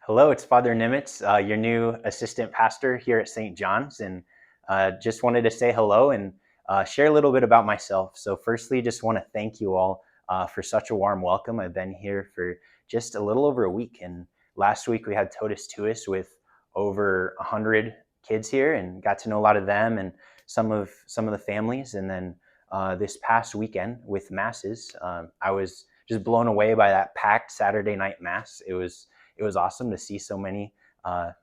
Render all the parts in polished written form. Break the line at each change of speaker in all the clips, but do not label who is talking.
Hello, it's Father Nemec, your new assistant pastor here at St. John's, and just wanted to say hello and share a little bit about myself. So, firstly, just want to thank you all for such a warm welcome. I've been here for just a little over a week, and last week we had Totus Tuus with over 100 kids here, and got to know a lot of them and some of the families. And then this past weekend with masses, I was just blown away by that packed Saturday night mass. It was awesome to see so many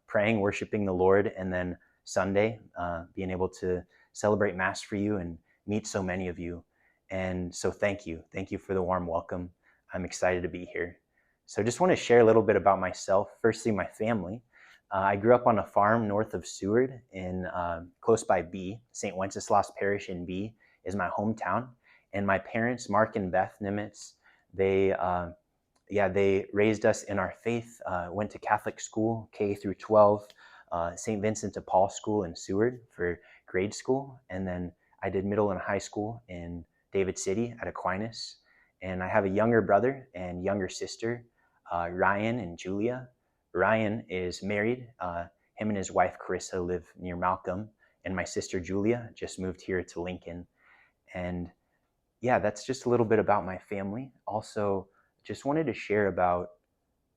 praying, worshiping the Lord, and then Sunday being able to celebrate Mass for you and meet so many of you. And so thank you for the warm welcome. I'm excited to be here. So just want to share a little bit about myself. Firstly, my family. I grew up on a farm north of Seward in close by B. St. Wenceslas Parish in B is my hometown. And my parents, Mark and Beth Nimitz, they raised us in our faith, went to Catholic school, K through 12, St. Vincent de Paul School in Seward for grade school. And then I did middle and high school in David City at Aquinas. And I have a younger brother and younger sister, Ryan and Julia. Ryan is married. Him and his wife, Carissa, live near Malcolm. And my sister, Julia, just moved here to Lincoln. And yeah, that's just a little bit about my family. Also, just wanted to share about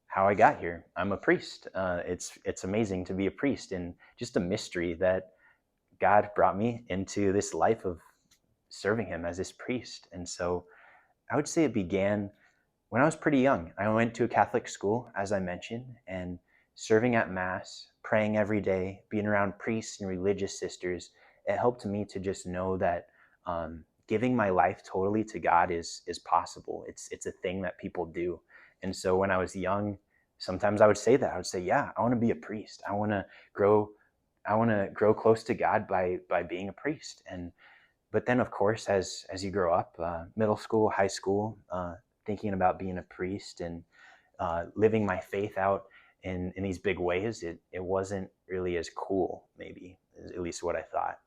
how I got here. I'm a priest. It's amazing to be a priest, and just a mystery that God brought me into this life of serving Him as this priest. And so I would say it began when I was pretty young. I went to a Catholic school, as I mentioned, and serving at Mass, praying every day, being around priests and religious sisters, it helped me to just know that giving my life totally to God is possible. It's a thing that people do. And so when I was young, sometimes I would say that. I would say, yeah, I want to be a priest. I want to grow close to God by being a priest. And but then of course as you grow up, middle school, high school, thinking about being a priest and living my faith out in these big ways, it wasn't really as cool, maybe, at least what I thought.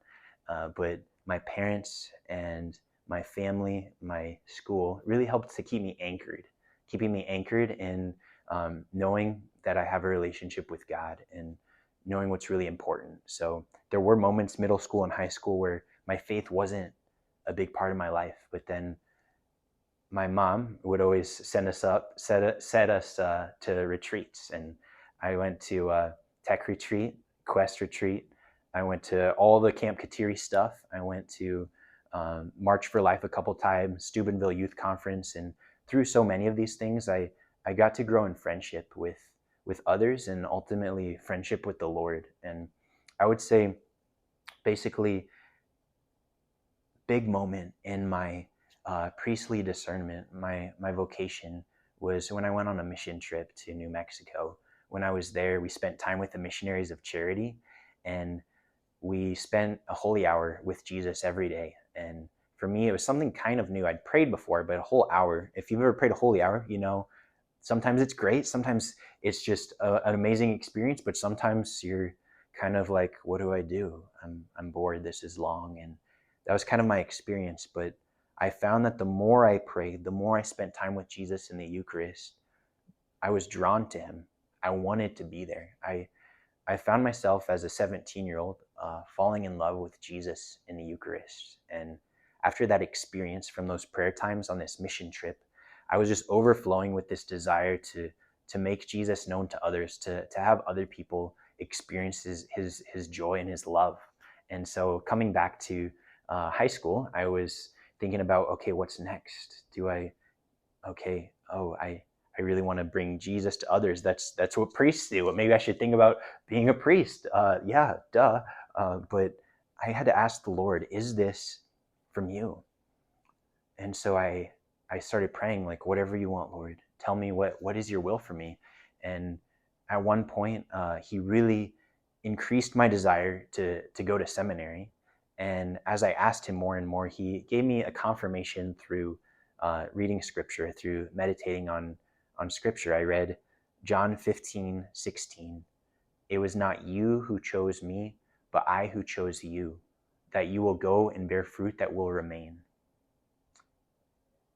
But my parents and my family, my school really helped to keeping me anchored in knowing that I have a relationship with God and knowing what's really important. So there were moments, middle school and high school, where my faith wasn't a big part of my life, but then my mom would always set us to retreats, and I went to tech retreat, quest retreat. I went to all the Camp Kateri stuff. I went to March for Life a couple times, Steubenville Youth Conference, and through so many of these things, I got to grow in friendship with others and ultimately friendship with the Lord. And I would say, basically, big moment in my priestly discernment, my vocation, was when I went on a mission trip to New Mexico. When I was there, we spent time with the Missionaries of Charity, and we spent a holy hour with Jesus every day. And for me, it was something kind of new. I'd prayed before, but a whole hour, if you've ever prayed a holy hour, sometimes it's great. Sometimes it's just an amazing experience, but sometimes you're kind of like, what do I do? I'm bored. This is long. And that was kind of my experience. But I found that the more I prayed, the more I spent time with Jesus in the Eucharist, I was drawn to Him. I wanted to be there. I found myself as a 17-year-old falling in love with Jesus in the Eucharist. And after that experience from those prayer times on this mission trip, I was just overflowing with this desire to make Jesus known to others, to have other people experience his joy and His love. And so coming back to high school, I was thinking about, okay, what's next? I really want to bring Jesus to others. That's what priests do. Maybe I should think about being a priest. Yeah, duh. But I had to ask the Lord, is this from you? And so I started praying, like, whatever you want, Lord. Tell me what is your will for me. And at one point, He really increased my desire to go to seminary. And as I asked Him more and more, He gave me a confirmation through reading Scripture, through meditating on Scripture. I read John 15:16. It was not you who chose me, but I who chose you, that you will go and bear fruit that will remain.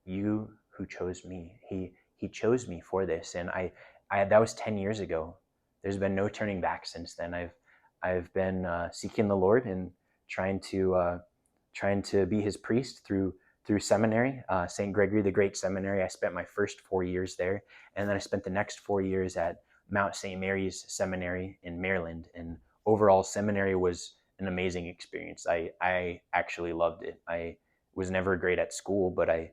You who chose me. He chose me for this. And I that was 10 years ago. there's been no turning back since then. I've been seeking the Lord and trying to be His priest through seminary, St. Gregory the Great Seminary. I spent my first 4 years there, and then I spent the next 4 years at Mount St. Mary's Seminary in Maryland. And overall, seminary was an amazing experience. I actually loved it. I was never great at school, but I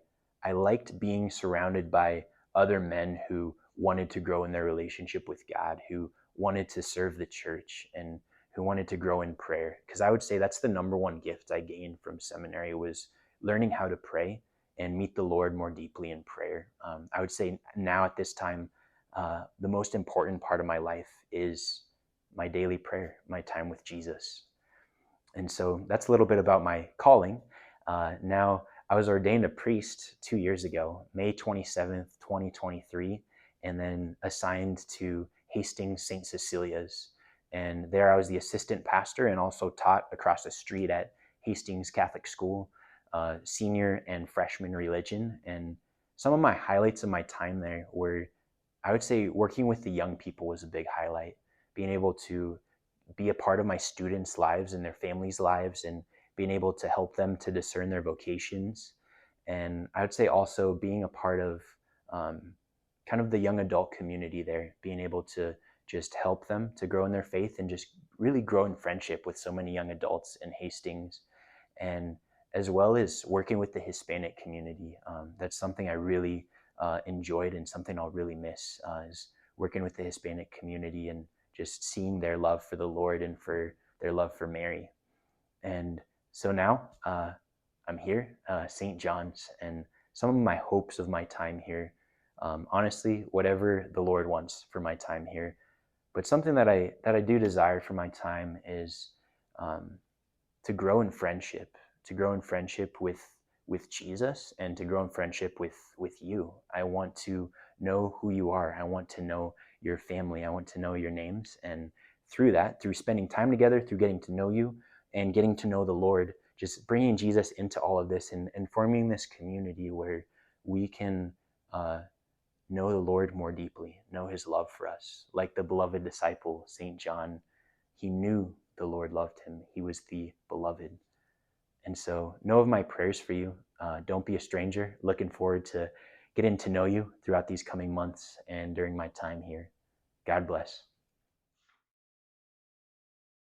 liked being surrounded by other men who wanted to grow in their relationship with God, who wanted to serve the church, and who wanted to grow in prayer. Because I would say that's the number one gift I gained from seminary, was learning how to pray and meet the Lord more deeply in prayer. I would say now at this time, the most important part of my life is my daily prayer, my time with Jesus. And so that's a little bit about my calling. Now, I was ordained a priest 2 years ago, May 27th, 2023, and then assigned to Hastings St. Cecilia's. And there I was the assistant pastor and also taught across the street at Hastings Catholic School, senior and freshman religion. And some of my highlights of my time there were, I would say, working with the young people was a big highlight. Being able to be a part of my students' lives and their families' lives, and being able to help them to discern their vocations. And I would say also being a part of kind of the young adult community there, being able to just help them to grow in their faith and just really grow in friendship with so many young adults in Hastings. And as well as working with the Hispanic community. That's something I really enjoyed, and something I'll really miss, is working with the Hispanic community and just seeing their love for the Lord and for their love for Mary. And so now I'm here, St. John's, and some of my hopes of my time here, honestly, whatever the Lord wants for my time here. But something that I do desire for my time is to grow in friendship, with Jesus, and to grow in friendship with you. I want to know who you are. I want to know your family. I want to know your names. And through that, through spending time together, through getting to know you and getting to know the Lord, just bringing Jesus into all of this, and forming this community where we can know the Lord more deeply, know His love for us. Like the beloved disciple, St. John, he knew the Lord loved him. He was the beloved. And so know of my prayers for you. Don't be a stranger. Looking forward to getting to know you throughout these coming months and during my time here. God bless.